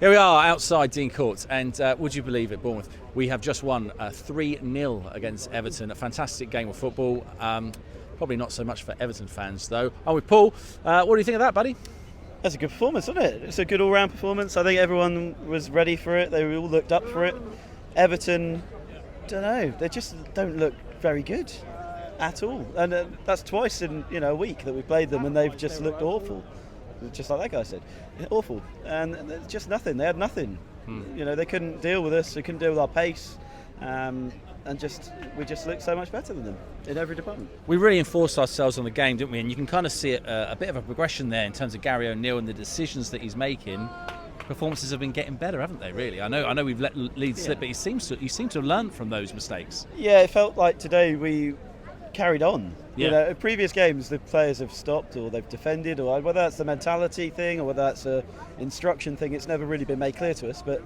Here we are outside Dean Court, and would you believe it, Bournemouth? We have just won 3-0 against Everton. A fantastic game of football. Probably not so much for Everton fans, though. I'm with Paul. What do you think of that, buddy? That's a good performance, wasn't it? It's a good all-round performance. I think everyone was ready for it. They all looked up for it. Everton, don't know. They just don't look very good at all. And that's twice in a week that we played them, and they've just looked awful. Just like that guy said, awful, and just nothing. They had nothing. They couldn't deal with us. They couldn't deal with our pace, and we just looked so much better than them in every department. We really enforced ourselves on the game, didn't we? And you can kind of see a bit of a progression there in terms of Gary O'Neill and the decisions that he's making. Performances have been getting better, haven't they? Really, I know we've let leads slip, but he seems to have learned from those mistakes. Yeah, it felt like today we carried on. Yeah. In previous games the players have stopped or they've defended, or whether that's the mentality thing or whether that's a instruction thing, it's never really been made clear to us, but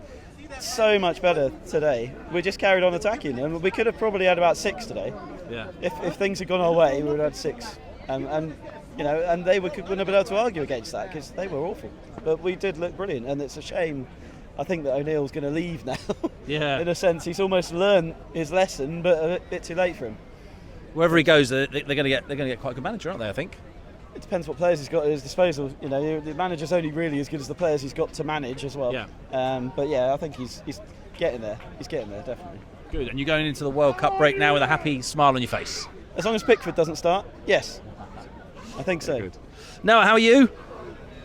so much better today. We just carried on attacking, and we could have probably had about 6 today. Yeah. If things had gone our way, we would have had 6. And they wouldn't have been able to argue against that because they were awful. But we did look brilliant, and it's a shame. I think that O'Neill's going to leave now. Yeah. In a sense, he's almost learned his lesson, but a bit too late for him. Wherever he goes, they're going to get quite a good manager, aren't they? I think. It depends what players he's got at his disposal. The manager's only really as good as the players he's got to manage as well. Yeah. But yeah, I think he's getting there. He's getting there, definitely. Good. And you're going into the World Cup break now with a happy smile on your face. As long as Pickford doesn't start, yes. I think so. Good. Noah, how are you?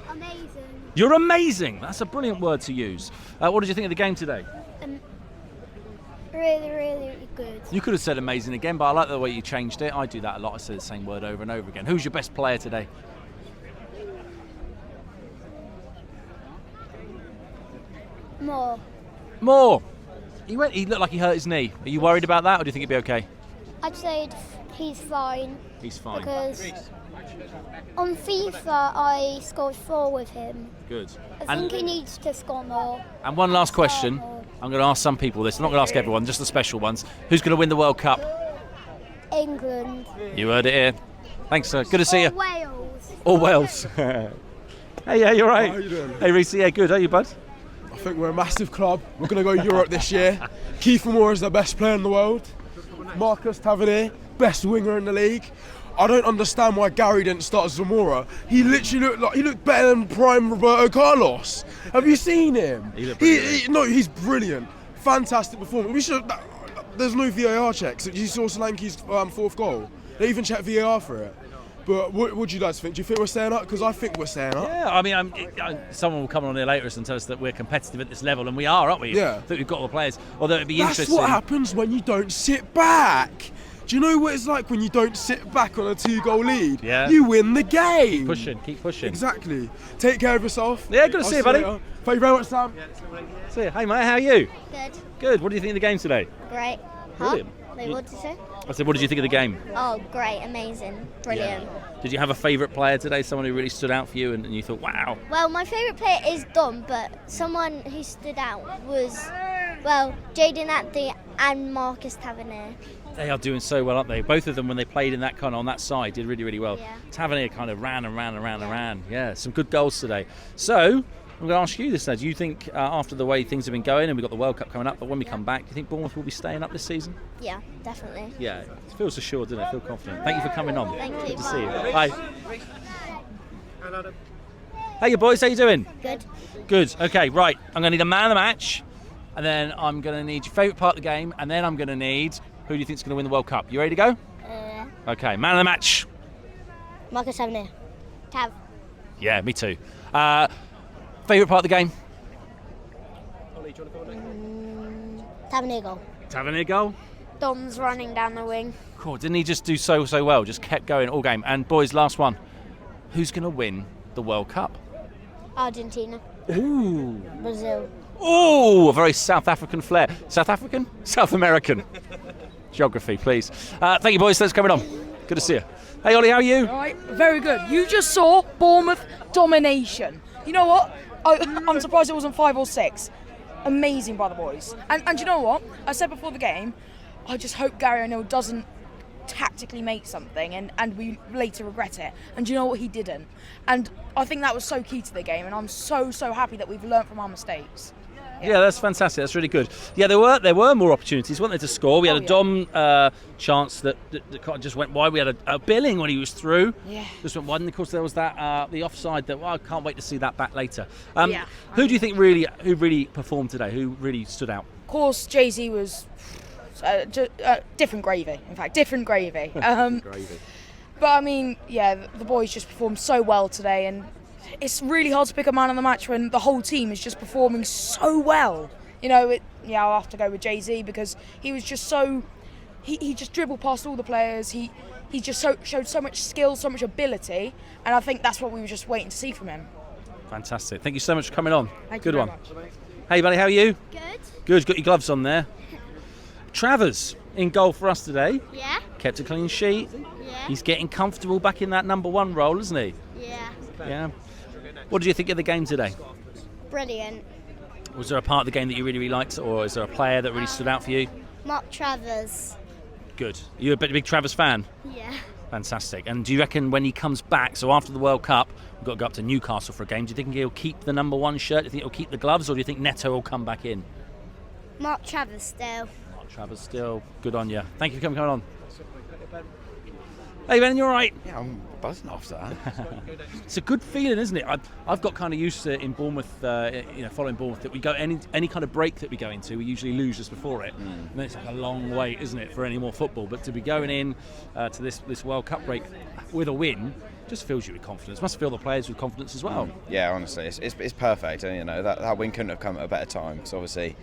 Amazing. You're amazing. That's a brilliant word to use. What did you think of the game today? Really, really good. You could have said amazing again, but I like the way you changed it. I do that a lot. I say the same word over and over again. Who's your best player today? More. He looked like he hurt his knee. Are you worried about that, or do you think he'd be okay? I'd say he's fine. He's fine. Because on FIFA I scored 4 with him. Good. I think he needs to score more. And one last question. I'm going to ask some people this. I'm not going to ask everyone, just the special ones. Who's going to win the World Cup? England. You heard it here. Thanks, sir. Good to see you. Wales. Or Wales. Hey, yeah, you're right. How are you doing? Hey, Reece. Yeah, good. How are you, bud? I think we're a massive club. We're going to go Europe this year. Kiefer Moore is the best player in the world. Marcus Tavernier, best winger in the league. I don't understand why Gary didn't start Zamora. He literally looked better than prime Roberto Carlos. Have you seen him? He looked brilliant. He's brilliant. Fantastic performance. There's no VAR checks. You saw Solanke's 4th goal. They even checked VAR for it. But what do you guys think? Do you think we're staying up? Because I think we're staying up. Yeah, I mean, someone will come on here later and tell us that we're competitive at this level, and we are, aren't we? Yeah. I think we've got all the players. Although it'd be That's interesting. what happens when you don't sit back. Do you know what it's like when you don't sit back on a 2-goal lead? Yeah. You win the game. Keep pushing. Exactly. Take care of yourself. Yeah, good to see you, buddy. Later. Thank you very much, Sam. See you. Hey, mate, how are you? Good. Good. What do you think of the game today? Great. Brilliant. Wait, what did you say? I said, what did you think of the game? Oh, great. Amazing. Brilliant. Did you have a favourite player today? Someone who really stood out for you and you thought, wow. Well, my favourite player is Dom, but someone who stood out was, Jaden Atty and Marcus Tavernier. They are doing so well, aren't they? Both of them, when they played in that kind of on that side, did really, really well. Yeah. Tavernier kind of ran and ran. Yeah, some good goals today. So, I'm going to ask you this now. Do you think after the way things have been going, and we've got the World Cup coming up, but when we come back, do you think Bournemouth will be staying up this season? Yeah, definitely. Yeah, it feels assured, doesn't it? I feel confident. Thank you for coming on. Thank you. Good to see you. Bye. Hey, you boys, how you doing? Good. Good. Okay, right. I'm going to need a man of the match, and then I'm going to need your favourite part of the game, and then I'm going to need who do you think is going to win the World Cup. You ready to go? Okay, man of the match. Marcus Tavernier. Tav. Yeah, me too. Favourite part of the game? Tavernier goal. Tavernier goal. Dom's running down the wing. Cool. Didn't he just do so well? Just kept going all game. And boys, last one. Who's going to win the World Cup? Argentina. Ooh. Brazil. Ooh, a very South African flair. South African? South American. Geography, please. Thank you, boys. Thanks for coming on. Good to see you. Hey, Ollie, how are you? All right, very good. You just saw Bournemouth domination. You know what? I'm surprised it wasn't 5 or 6. Amazing by the boys. And you know what? I said before the game, I just hope Gary O'Neill doesn't tactically make something and we later regret it. And do you know what? He didn't. And I think that was so key to the game, and I'm so happy that we've learnt from our mistakes. Yeah, that's fantastic. That's really good. Yeah, there were more opportunities, weren't there, to score? We had a Dom chance that kind of just went wide. We had a Billing when he was through. Yeah. Just went wide. And of course there was that the offside that I can't wait to see that back later. Who do you think who really performed today? Who really stood out? Of course, Jay-Z was different gravy. In fact, different gravy. But I mean, yeah, the boys just performed so well today, and it's really hard to pick a man of the match when the whole team is just performing so well. I'll have to go with Jay-Z because he was just so. He just dribbled past all the players. He just showed so much skill, so much ability, and I think that's what we were just waiting to see from him. Fantastic. Thank you so much for coming on. Thank Good you one. very much. Hey, buddy, how are you? Good. Good. Got your gloves on there. Travers in goal for us today. Yeah. Kept a clean sheet. Yeah. He's getting comfortable back in that number 1 role, isn't he? Yeah. Yeah. What did you think of the game today? Brilliant. Was there a part of the game that you really liked, or is there a player that really stood out for you? Mark Travers. Good. You're a big Travers fan? Yeah. Fantastic. And do you reckon when he comes back, so after the World Cup, we've got to go up to Newcastle for a game, do you think he'll keep the number 1 shirt? Do you think he'll keep the gloves, or do you think Neto will come back in? Mark Travers still. Mark Travers still. Good on you. Thank you for coming on. Hey Ben, you all right? Yeah, I'm buzzing off that. It's a good feeling, isn't it? I've got kind of used to it in Bournemouth, following Bournemouth, that we go any kind of break that we go into, we usually lose just before it. And then it's like a long wait, isn't it, for any more football? But to be going in to this World Cup break with a win just fills you with confidence. Must fill the players with confidence as well. Yeah, honestly, it's perfect. And that win couldn't have come at a better time. Because obviously,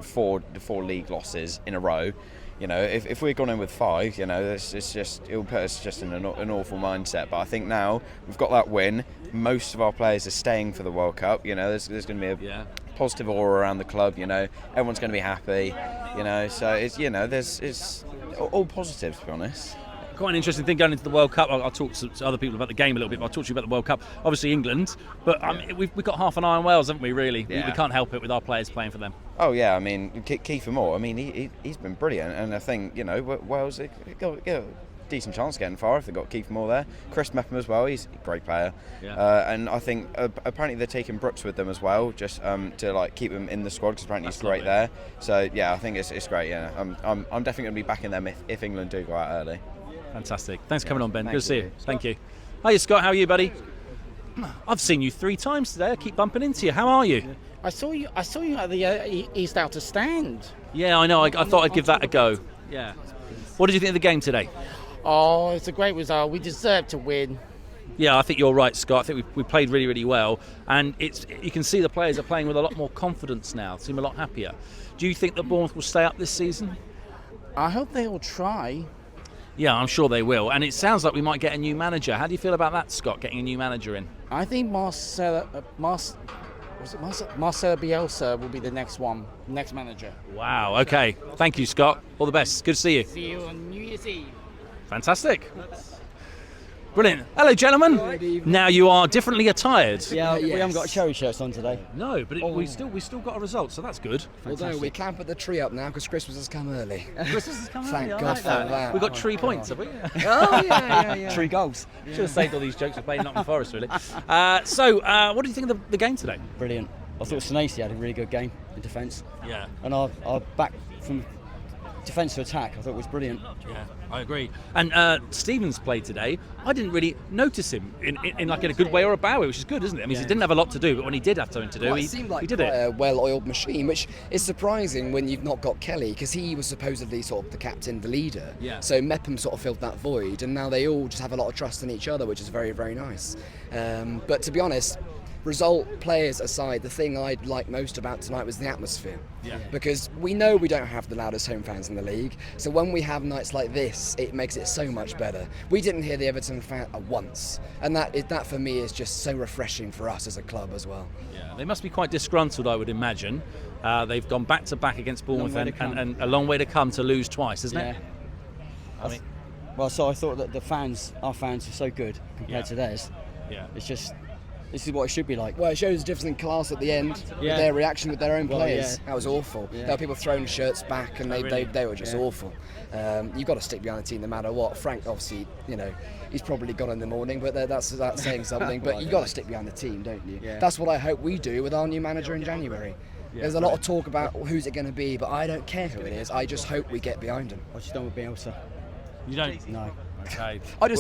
four league losses in a row. If we'd gone in with 5, it'll put us just in an awful mindset. But I think now we've got that win. Most of our players are staying for the World Cup. There's going to be a positive aura around the club. Everyone's going to be happy. So it's all positive, to be honest. Quite an interesting thing going into the World Cup. I'll talk to other people about the game a little bit, but I'll talk to you about the World Cup. Obviously England, but we've got half an eye on Wales, haven't we, really? Yeah. We can't help it with our players playing for them. Oh, yeah, I mean, Kiefer Moore, he's been brilliant. And I think, Wales got a decent chance of getting far if they've got Kiefer Moore there. Chris Mepham as well, he's a great player. Yeah. And I think apparently they're taking Brooks with them as well, just to keep him in the squad, because apparently he's great there. So, yeah, I think it's great, yeah. I'm definitely going to be backing them if England do go out early. Fantastic. Thanks for coming on, Ben. Good to see you. Thank you. Hi, Scott. How are you, buddy? I've seen you 3 times today. I keep bumping into you. How are you? I saw you at the East Outer Stand. Yeah, I know. I thought I'd give that a go. Yeah. What did you think of the game today? Oh, it's a great result. We deserve to win. Yeah, I think you're right, Scott. I think we played really, really well, and you can see the players are playing with a lot more confidence now. Seem a lot happier. Do you think that Bournemouth will stay up this season? I hope they will try. Yeah, I'm sure they will. And it sounds like we might get a new manager. How do you feel about that, Scott, getting a new manager in? I think Marcelo Bielsa will be the next manager. Wow, okay. Thank you, Scott. All the best. Good to see you. See you on New Year's Eve. Fantastic. Brilliant. Hello, gentlemen. Now you are differently attired. Yeah, we haven't got cherry shirts on today. No, but we still got a result, so that's good. Although we can't put the tree up now because Christmas has come early. Christmas has come Thank early. God for that. We got 3 points, have we? Oh yeah. 3 goals. Should have saved all these jokes for playing Nottingham Forest, really. So, what do you think of the game today? Brilliant. I thought Senesi had a really good game in defence. Yeah. And our back from defence to attack, I thought it was brilliant. Yeah, I agree. And Stevens played today. I didn't really notice him in a good way or a bad way, which is good, isn't it? I mean, he didn't have a lot to do, but when he did have something to do, It seemed like he did quite it. a well-oiled machine, which is surprising when you've not got Kelly, because he was supposedly sort of the captain, the leader. Yeah. So Mepham sort of filled that void, and now they all just have a lot of trust in each other, which is very, very nice. But to be honest, result, players aside, the thing I liked most about tonight was the atmosphere. Yeah. Because we know we don't have the loudest home fans in the league, so when we have nights like this, it makes it so much better. We didn't hear the Everton fan once, and that for me is just so refreshing for us as a club as well. Yeah, they must be quite disgruntled, I would imagine. They've gone back to back against Bournemouth and a long way to come to lose twice, isn't it? Well, so I thought that our fans are so good compared to theirs. Yeah. It's This is what it should be like. Well, it shows the difference in class at the end with their reaction with their own players. That was awful. There were people throwing shirts back, and they were just awful. You've got to stick behind the team no matter what. Frank, obviously, he's probably gone in the morning, but that's saying something. But you've got to stick behind the team, don't you? Yeah. That's what I hope we do with our new manager in January. There's a lot of talk about who's it going to be, but I don't care who it is. I just hope we get behind him. What's done with Bielsa? You don't? No. Okay. I We're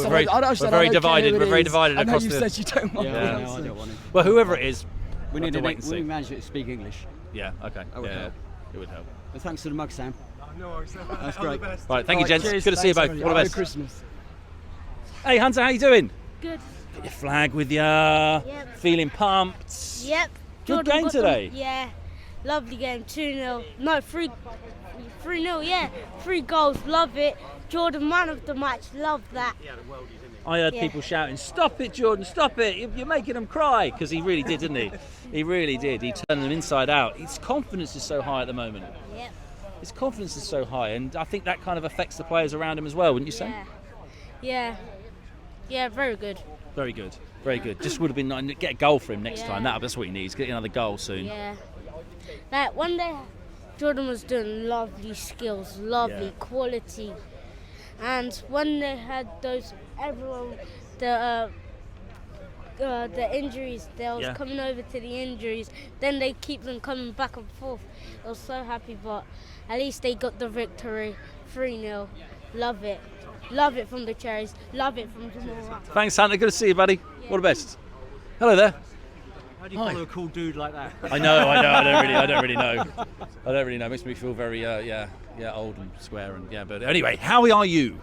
very divided. We're very divided across the. I know you said you don't want No, I don't want him. Well, whoever it is, We we'll need have to a wait and see. manager to speak English. Yeah. Okay. That would help. It would help. But thanks for the mug, Sam. No worries. That's great. Right. Thank you, gents. cheers. Good to see you both. Thanks, All the Merry best. Christmas. Hey, Hunter, how you doing? Good. Got your flag with ya. Yep. Feeling pumped. Yep. Good game today. Yeah. Lovely game. 2-0. No, 3-0. Yeah. 3 goals. Love it. Jordan, man of the match. Love that. I heard Yeah. people shouting, "Stop it, Jordan! Stop it! You're making them cry!" Because he really did, didn't he? He really did. He turned them inside out. His confidence is so high at the moment. Yep. His confidence is so high, and I think that kind of affects the players around him as well, wouldn't you say? Yeah. Yeah. Very good. Very good. Very good. Just would have been nice to get a goal for him next Yeah. time. That's what he needs. Get another goal soon. Yeah. Like one day, Jordan was doing lovely skills, lovely quality, and when they had those, everyone, the injuries, they was coming over to the injuries. Then they keep them coming back and forth. I was so happy, but at least they got the victory, 3-0. Love it. Love it from the Cherries. Love it from Zamora. Thanks, Hunter. Good to see you, buddy. All the best. Hello there. How do you follow a cool dude like that? I know. I don't really know. It makes me feel very, old and square and But anyway, how are you?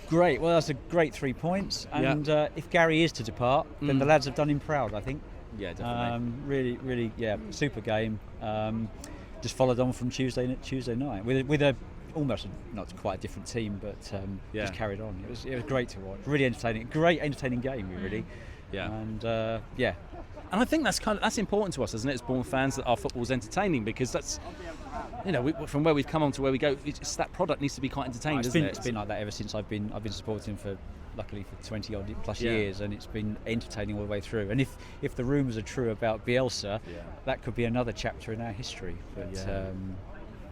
Great. Well, that's a great 3 points. And if Gary is to depart, then the lads have done him proud, I think. Yeah, definitely. Really, super game. Just followed on from Tuesday night with a almost not quite a different team, but just carried on. It was great to watch. Really entertaining. Great entertaining game, really. Yeah. And And I think that's important to us, isn't it, as Bournemouth fans, that our football's entertaining, because that's, from where we've come on to where we go, it's that product needs to be quite entertaining, doesn't it? It's been like that ever since I've been supporting luckily for 20 odd plus years, and it's been entertaining all the way through. And if the rumours are true about Bielsa, that could be another chapter in our history.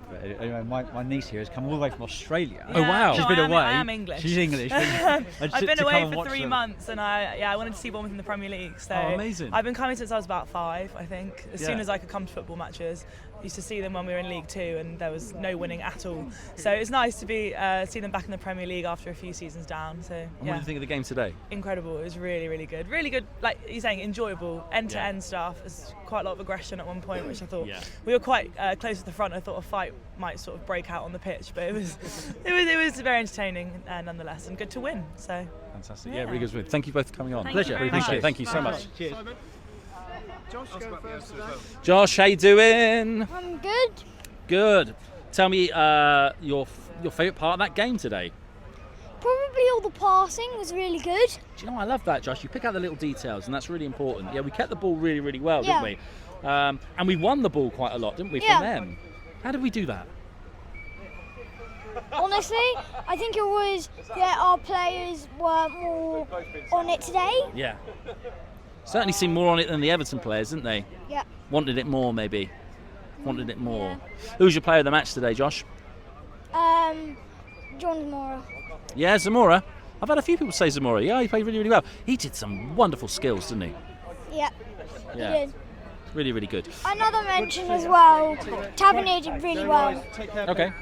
But anyway, my niece here has come all the way from Australia. Oh wow! She's been away. I am English. She's English. I've been away for 3 months, and I wanted to see Bournemouth in the Premier League. So amazing! I've been coming since I was about 5, I think. As soon as I could come to football matches, I used to see them when we were in League 2, and there was no winning at all. So it's nice to be see them back in the Premier League after a few seasons down. So And what do you think of the game today? Incredible! It was really, really good. Really good. Like you're saying, enjoyable end-to-end stuff. There's quite a lot of aggression at one point, which I thought we were quite close to the front. I thought a fight might sort of break out on the pitch, but it was very entertaining nonetheless, and good to win. So fantastic. Yeah, really good. Thank you both for coming on. Pleasure. Really appreciate it. Thank you so much. Cheers. Josh, go first. Josh, how you doing? I'm good. Good. Tell me your favourite part of that game today. Probably all the passing was really good. Do you know, I love that, Josh. You pick out the little details, and that's really important. Yeah, we kept the ball really, really well, didn't we? And we won the ball quite a lot, didn't we, from them? How did we do that? Honestly, I think it was that our players were more on it today. Yeah. Certainly seemed more on it than the Everton players, didn't they? Yeah. Wanted it more, maybe. Wanted it more. Yeah. Who's your player of the match today, Josh? John Zamora. Yeah, Zamora. I've had a few people say Zamora. Yeah, he played really, really well. He did some wonderful skills, didn't he? Yeah. He did. Really, really good. Another mention as well. Tavernier did really well. Okay.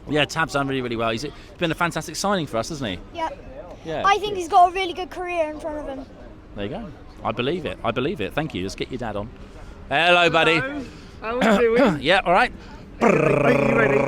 Yeah, Tab's done really, really well. He's been a fantastic signing for us, hasn't he? Yeah. Yeah. I think he's got a really good career in front of him. There you go. I believe it. Thank you. Let's get your dad on. Hello, buddy. How are we doing? Yeah, all right. Are you ready?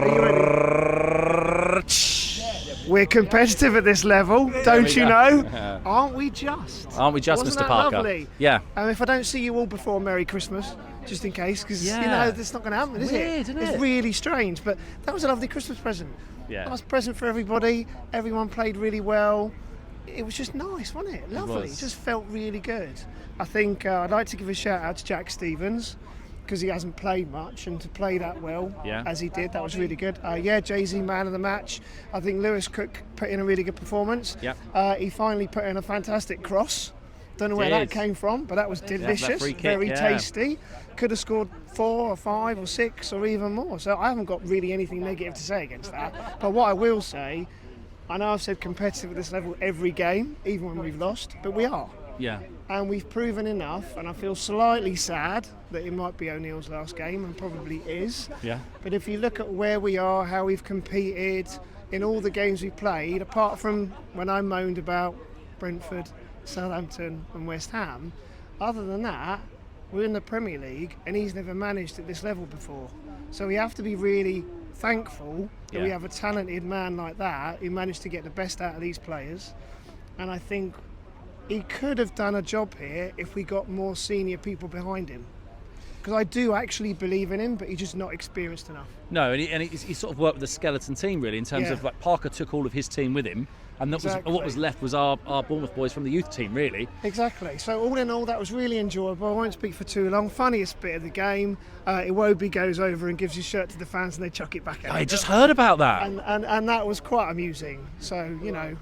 We're competitive at this level, don't you know? Aren't we just? Aren't we just, Wasn't Mr. that Parker? Lovely? Yeah. And if I don't see you all before Merry Christmas, just in case, because that's not going to happen, is Weird, it? isn't It's it? really strange, but that was a lovely Christmas present. Yeah. Nice present for everybody. Everyone played really well. It was just nice, wasn't it? Lovely. It just felt really good. I think I'd like to give a shout out to Jack Stevens, because he hasn't played much, and to play that well as he did, that was really good. Jay-Z, man of the match. I think Lewis Cook put in a really good performance. Yeah. He finally put in a fantastic cross, Don't know where that came from, but that was delicious, free kick, very tasty. Could have scored 4 or 5 or 6 or even more. So I haven't got really anything negative to say against that. But what I will say, I know I've said competitive at this level every game, even when we've lost, but we are. Yeah. And we've proven enough, and I feel slightly sad that it might be O'Neill's last game, and probably is. Yeah. But if you look at where we are, how we've competed in all the games we've played, apart from when I moaned about Brentford, Southampton and West Ham, other than that, we're in the Premier League and he's never managed at this level before. So we have to be really thankful that we have a talented man like that who managed to get the best out of these players. And I think he could have done a job here if we got more senior people behind him. Because I do actually believe in him, but he's just not experienced enough. No, and he sort of worked with a skeleton team, really, in terms of, like, Parker took all of his team with him, and that was what was left was our Bournemouth boys from the youth team, really. Exactly. So all in all, that was really enjoyable. I won't speak for too long. Funniest bit of the game, Iwobi goes over and gives his shirt to the fans and they chuck it back at him. I just heard about that. And that was quite amusing. So, you know,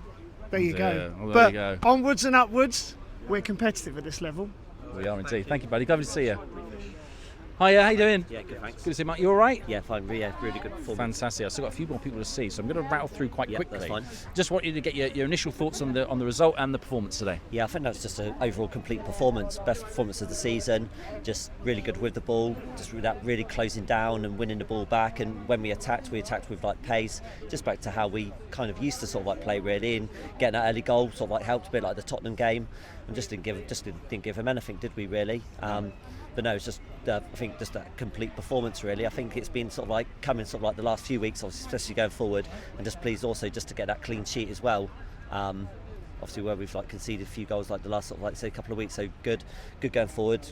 there you go. Well, but there you go. Onwards and upwards, we're competitive at this level. We are indeed. Thank you, buddy. Lovely to see you. Hiya, how you doing? Yeah, good, thanks. Good to see you, Mike. You all right? Yeah, fine. Yeah, really good performance. Fantastic. I've still got a few more people to see, so I'm going to rattle through quite quickly. That's fine. Just want you to get your initial thoughts on the result and the performance today. Yeah, I think that's just an overall complete performance. Best performance of the season. Just really good with the ball. Just that really closing down and winning the ball back. And when we attacked with like pace. Just back to how we kind of used to sort of like play really. And getting that early goal sort of like helped a bit, like the Tottenham game. And just didn't give him anything, did we really? But no, it's just I think just a complete performance really. I think it's been sort of like coming sort of like the last few weeks, especially going forward, and just pleased also just to get that clean sheet as well. Obviously where we've like conceded a few goals like the last sort of like say couple of weeks, so good going forward.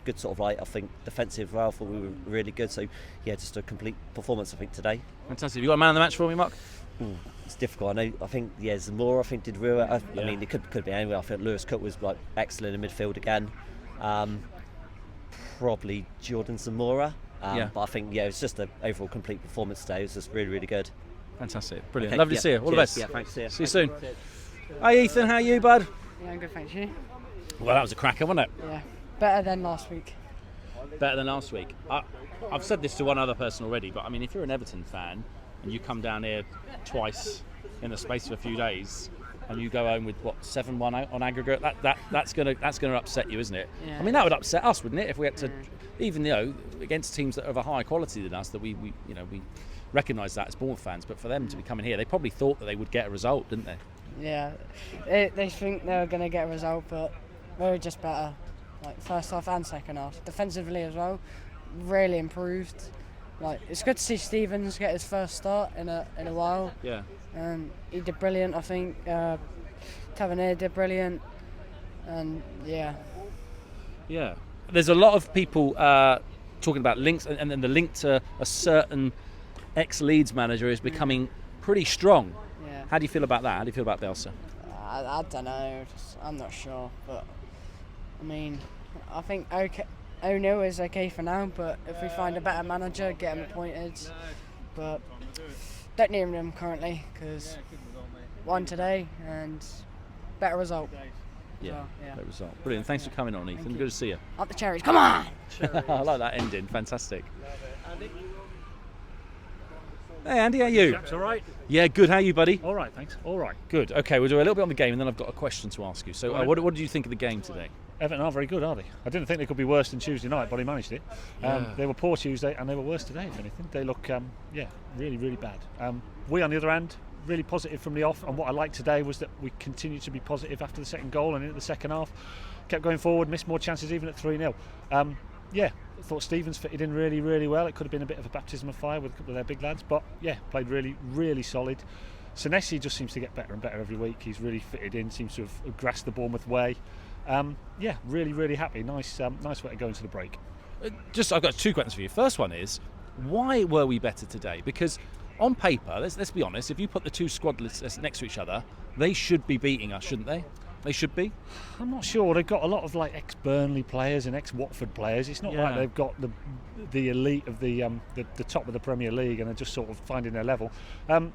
Good sort of like I think defensive as well. I thought we were really good. So yeah, just a complete performance I think today. Fantastic. You got a man of the match for me, Mark? It's difficult. I think Zamora I think did real. I mean it could be anywhere. I think Lewis Cook was like excellent in midfield again. Probably Jordan Zamora. But I think it's just an overall complete performance today. It was just really, really good. Fantastic, brilliant. Okay, Lovely to see you. All the best. Yeah, thanks. See you. See you soon. Hi Ethan, how are you, bud? Yeah, I'm good, thank you. Well, that was a cracker, wasn't it? Yeah, better than last week. Better than last week. I've said this to one other person already, but I mean, if you're an Everton fan and you come down here twice in the space of a few days, and you go home with 7-1 on aggregate, that's gonna upset you, isn't it? Yeah. I mean, that would upset us, wouldn't it, if we had to, even against teams that are of a higher quality than us, that we recognise that as Bournemouth fans. But for them to be coming here, they probably thought that they would get a result, didn't they? Yeah, they think they were going to get a result, but we were just better, like first half and second half. Defensively as well, really improved. Like it's good to see Stevens get his first start in a while. Yeah. He did brilliant, I think. Tavernier did brilliant, and yeah. There's a lot of people talking about links, and then the link to a certain ex-Leeds manager is becoming pretty strong. Yeah. How do you feel about that? How do you feel about Bielsa? I don't know. I'm not sure, but I mean, I think O'Neill is okay for now. But if we find a better manager, get him appointed. But don't need him currently because won today and better result. Yeah, better result. Brilliant. Thanks for coming on, Ethan. Good to see you. Up the Cherries, come on! I like that ending. Fantastic. Hey Andy, how are you? Chaps, all right? Yeah, good. How are you, buddy? All right, thanks. All right. Good. Okay, we'll do a little bit on the game, and then I've got a question to ask you. So, Right. what did you think of the game today? Everton are very good, are they? I didn't think they could be worse than Tuesday night, but they managed it. Yeah. They were poor Tuesday, and they were worse today, if anything. They look, really, really bad. We, on the other hand, really positive from the off, and what I liked today was that we continued to be positive after the second goal and into the second half. Kept going forward, missed more chances even at 3-0. I thought Stevens fitted in really, really well. It could have been a bit of a baptism of fire with a couple of their big lads, but played really, really solid. Senesi just seems to get better and better every week. He's really fitted in, seems to have grasped the Bournemouth way. Really, really happy. Nice way to go into the break. I've got two questions for you. First one is, why were we better today? Because on paper, let's be honest, if you put the two squad lists next to each other, they should be beating us, shouldn't they? they should be? I'm not sure. They've got a lot of like ex-Burnley players and ex-Watford players. It's not like they've got the elite of the top of the Premier League and they're just sort of finding their level.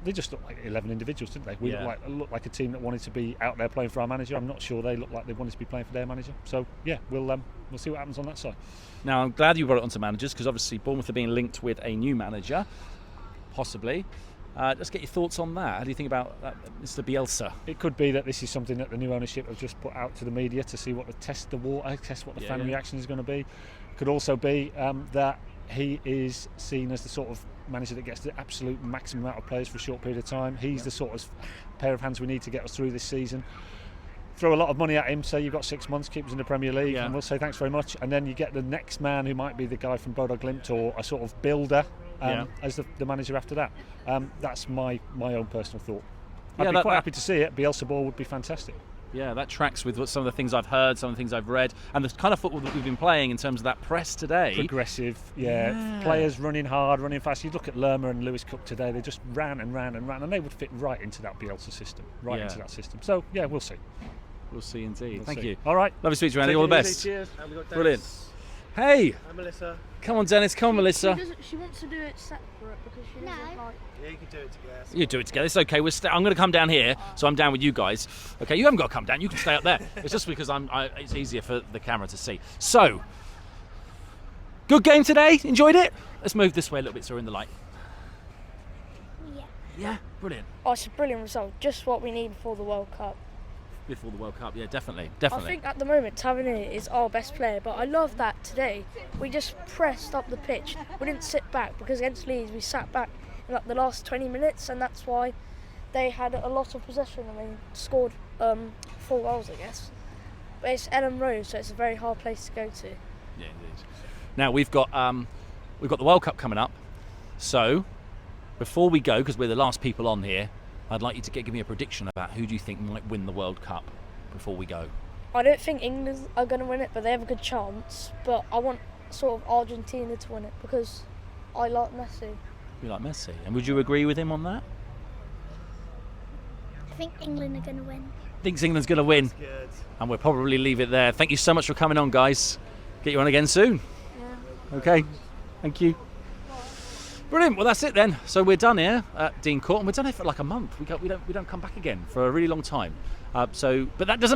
They just look like 11 individuals, didn't they? We look like a team that wanted to be out there playing for our manager. I'm not sure they look like they wanted to be playing for their manager. So yeah, we'll see what happens on that side. Now I'm glad you brought it onto managers because obviously Bournemouth are being linked with a new manager, possibly. Let's get your thoughts on that. How do you think about Mr. Bielsa? It could be that this is something that the new ownership have just put out to the media to see what test what the fan reaction is going to be. Could also be that he is seen as the sort of manager that gets the absolute maximum amount of players for a short period of time. He's the sort of pair of hands we need to get us through this season. Throw a lot of money at him, say you've got 6 months, keep us in the Premier League, and we'll say thanks very much. And then you get the next man who might be the guy from Bodo Glimt or a sort of builder as the manager after that. That's my own personal thought. I'd be quite happy to see it. Bielsa ball would be fantastic. Yeah, that tracks with some of the things I've heard, some of the things I've read, and the kind of football that we've been playing in terms of that press today. Progressive, players running hard, running fast. You look at Lerma and Lewis Cook today; they just ran, and they would fit right into that Bielsa system, into that system. So yeah, we'll see. We'll see indeed. Thank see. you. All right. Lovely to speak to you, Andy. All the best. Cheers. And we've got Brilliant. Hey. I'm Melissa. Come on, Dennis. Come on, Melissa. She wants to do it separate because she doesn't like. Yeah, you can do it together. You do it together. It's okay. I'm going to come down here, so I'm down with you guys. Okay, you haven't got to come down. You can stay up there. It's just because it's easier for the camera to see. So, good game today. Enjoyed it. Let's move this way a little bit so we're in the light. Yeah. Yeah, brilliant. Oh, it's a brilliant result. Just what we need for the World Cup. Before the World Cup, yeah, definitely. I think at the moment Tavernier is our best player, but I love that today we just pressed up the pitch. We didn't sit back because against Leeds we sat back in like the last 20 minutes, and that's why they had a lot of possession and they scored 4 goals, I guess. But it's Ellen Road, so it's a very hard place to go to. Yeah, indeed. Now we've got the World Cup coming up, so before we go, because we're the last people on here, I'd like you to give me a prediction about who do you think might win the World Cup before we go. I don't think England are going to win it, but they have a good chance. But I want sort of Argentina to win it because I like Messi. You like Messi, and would you agree with him on that? I think England are going to win. Thinks England's going to win. That's good. And we'll probably leave it there. Thank you so much for coming on, guys. Get you on again soon. Yeah. Okay. Thank you. Brilliant. Well, that's it then. So we're done here at Dean Court, and we're done here for like a month. We don't come back again for a really long time. But that does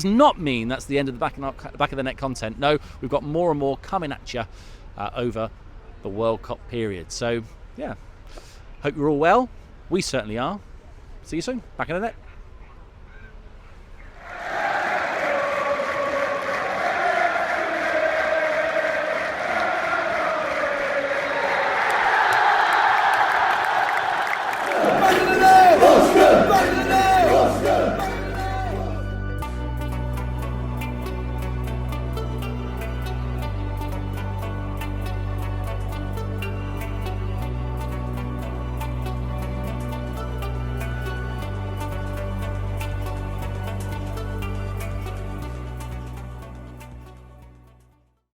not mean that's the end of the back of the net content. No, we've got more and more coming at you over the World Cup period. So yeah, hope you're all well. We certainly are. See you soon. Back in the net.